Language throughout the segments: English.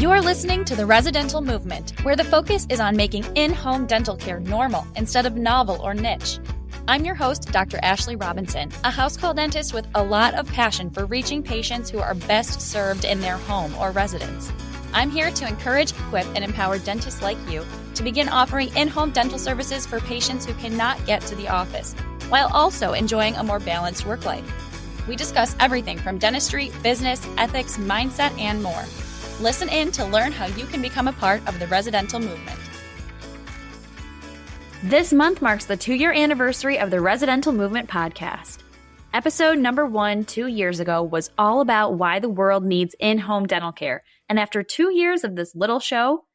You're listening to the ResiDental Movement, where the focus is on making in-home dental care normal instead of novel or niche. I'm your host, Dr. Ashley Robinson, a house call dentist with a lot of passion for reaching patients who are best served in their home or residence. I'm here to encourage, equip, and empower dentists like you to begin offering in-home dental services for patients who cannot get to the office, while also enjoying a more balanced work life. We discuss everything from dentistry, business, ethics, mindset, and more. Listen in to learn how you can become a part of the ResiDental Movement. This month marks the 2-year anniversary of the ResiDental Movement Podcast. Episode number 1 2 years ago was all about why the world needs in-home dental care. And after 2 years of this little show,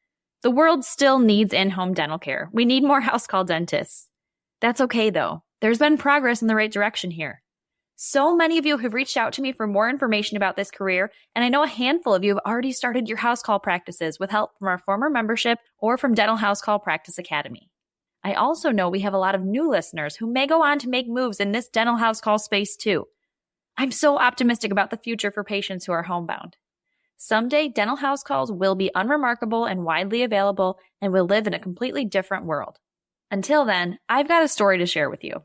the world still needs in-home dental care. We need more house call dentists. That's okay though. There's been progress in the right direction here. So many of you have reached out to me for more information about this career, and I know a handful of you have already started your house call practices with help from our former membership or from Dental House Call Practice Academy. I also know we have a lot of new listeners who may go on to make moves in this dental house call space too. I'm so optimistic about the future for patients who are homebound. Someday, dental house calls will be unremarkable and widely available, and we'll live in a completely different world. Until then, I've got a story to share with you.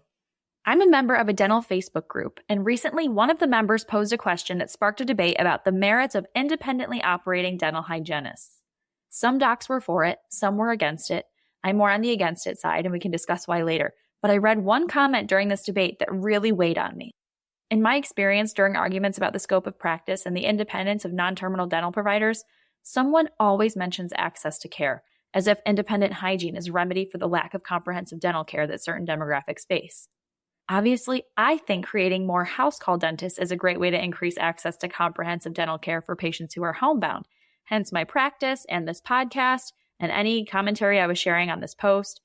I'm a member of a dental Facebook group, and recently one of the members posed a question that sparked a debate about the merits of independently operating dental hygienists. Some docs were for it, some were against it. I'm more on the against it side, and we can discuss why later. But I read one comment during this debate that really weighed on me. In my experience during arguments about the scope of practice and the independence of non-terminal dental providers, someone always mentions access to care, as if independent hygiene is a remedy for the lack of comprehensive dental care that certain demographics face. Obviously, I think creating more house call dentists is a great way to increase access to comprehensive dental care for patients who are homebound, hence my practice and this podcast and any commentary I was sharing on this post.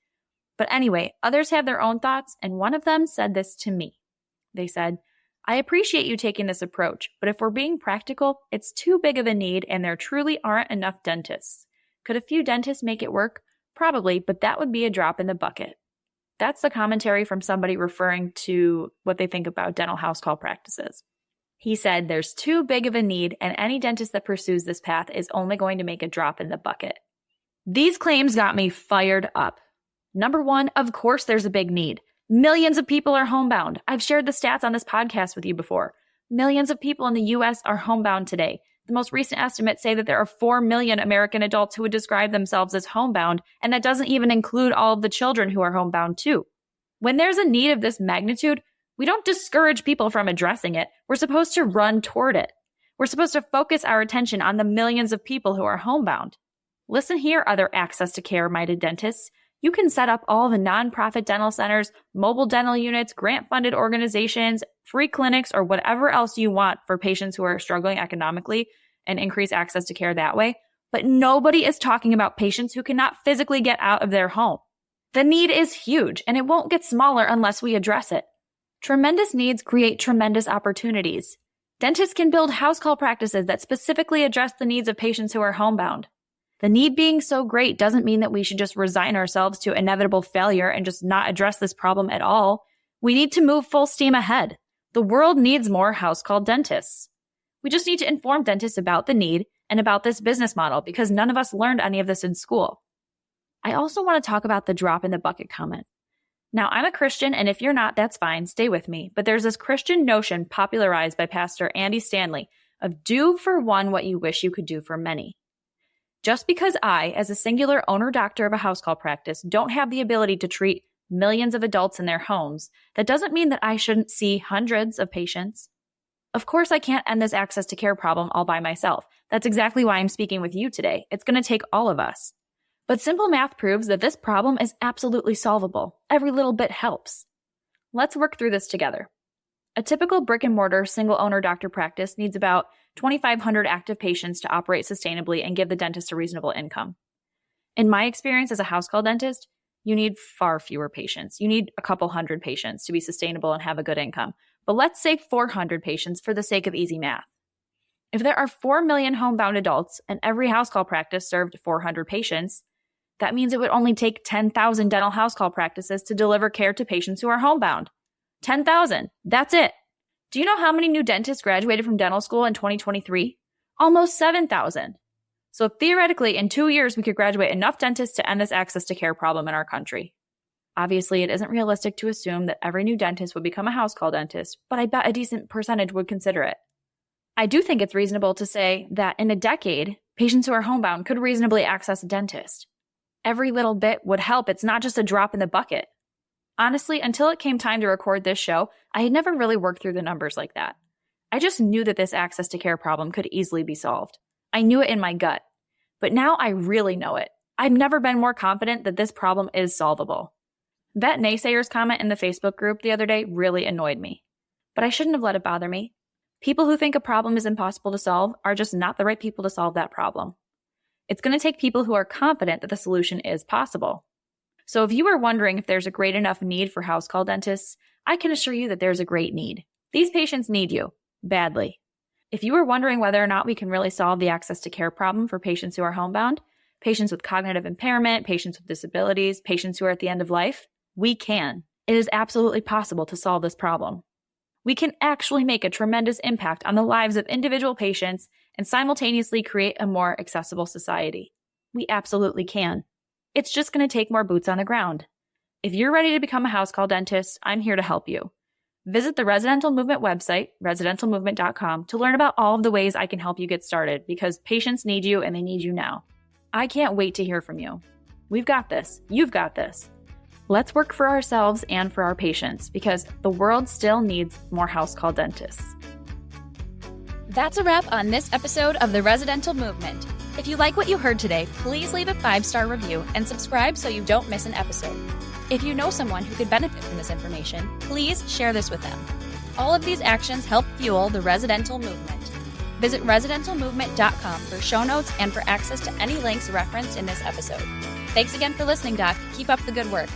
But anyway, others have their own thoughts, and one of them said this to me. They said, I appreciate you taking this approach, but if we're being practical, it's too big of a need and there truly aren't enough dentists. Could a few dentists make it work? Probably, but that would be a drop in the bucket. That's the commentary from somebody referring to what they think about dental house call practices. He said, there's too big of a need, and any dentist that pursues this path is only going to make a drop in the bucket. These claims got me fired up. Number one, of course there's a big need. Millions of people are homebound. I've shared the stats on this podcast with you before. Millions of people in the U.S. are homebound today. The most recent estimates say that there are 4 million American adults who would describe themselves as homebound, and that doesn't even include all of the children who are homebound too. When there's a need of this magnitude, we don't discourage people from addressing it. We're supposed to run toward it. We're supposed to focus our attention on the millions of people who are homebound. Listen here, other access to care-minded dentists. You can set up all the nonprofit dental centers, mobile dental units, grant-funded organizations, free clinics, or whatever else you want for patients who are struggling economically and increase access to care that way. But nobody is talking about patients who cannot physically get out of their home. The need is huge, and it won't get smaller unless we address it. Tremendous needs create tremendous opportunities. Dentists can build house call practices that specifically address the needs of patients who are homebound. The need being so great doesn't mean that we should just resign ourselves to inevitable failure and just not address this problem at all. We need to move full steam ahead. The world needs more house call dentists. We just need to inform dentists about the need and about this business model because none of us learned any of this in school. I also want to talk about the drop in the bucket comment. Now, I'm a Christian, and if you're not, that's fine. Stay with me. But there's this Christian notion popularized by Pastor Andy Stanley of do for one what you wish you could do for many. Just because I, as a singular owner-doctor of a house call practice, don't have the ability to treat millions of adults in their homes, that doesn't mean that I shouldn't see hundreds of patients. Of course, I can't end this access to care problem all by myself. That's exactly why I'm speaking with you today. It's going to take all of us. But simple math proves that this problem is absolutely solvable. Every little bit helps. Let's work through this together. A typical brick-and-mortar single-owner doctor practice needs about 2,500 active patients to operate sustainably and give the dentist a reasonable income. In my experience as a house call dentist, you need far fewer patients. You need a couple hundred patients to be sustainable and have a good income. But let's say 400 patients for the sake of easy math. If there are 4 million homebound adults and every house call practice served 400 patients, that means it would only take 10,000 dental house call practices to deliver care to patients who are homebound. 10,000. That's it. Do you know how many new dentists graduated from dental school in 2023? Almost 7,000. So theoretically, in 2 years, we could graduate enough dentists to end this access to care problem in our country. Obviously, it isn't realistic to assume that every new dentist would become a house call dentist, but I bet a decent percentage would consider it. I do think it's reasonable to say that in a decade, patients who are homebound could reasonably access a dentist. Every little bit would help. It's not just a drop in the bucket. Honestly, until it came time to record this show, I had never really worked through the numbers like that. I just knew that this access to care problem could easily be solved. I knew it in my gut. But now I really know it. I've never been more confident that this problem is solvable. That naysayers comment in the Facebook group the other day really annoyed me. But I shouldn't have let it bother me. People who think a problem is impossible to solve are just not the right people to solve that problem. It's going to take people who are confident that the solution is possible. So if you are wondering if there's a great enough need for house call dentists, I can assure you that there's a great need. These patients need you, badly. If you are wondering whether or not we can really solve the access to care problem for patients who are homebound, patients with cognitive impairment, patients with disabilities, patients who are at the end of life, we can. It is absolutely possible to solve this problem. We can actually make a tremendous impact on the lives of individual patients and simultaneously create a more accessible society. We absolutely can. It's just going to take more boots on the ground. If you're ready to become a house call dentist, I'm here to help you. Visit the ResiDental Movement website, ResiDentalMovement.com, to learn about all of the ways I can help you get started because patients need you and they need you now. I can't wait to hear from you. We've got this. You've got this. Let's work for ourselves and for our patients because the world still needs more house call dentists. That's a wrap on this episode of the ResiDental Movement. If you like what you heard today, please leave a 5-star review and subscribe so you don't miss an episode. If you know someone who could benefit from this information, please share this with them. All of these actions help fuel the ResiDental Movement. Visit ResiDentalMovement.com for show notes and for access to any links referenced in this episode. Thanks again for listening, Doc. Keep up the good work.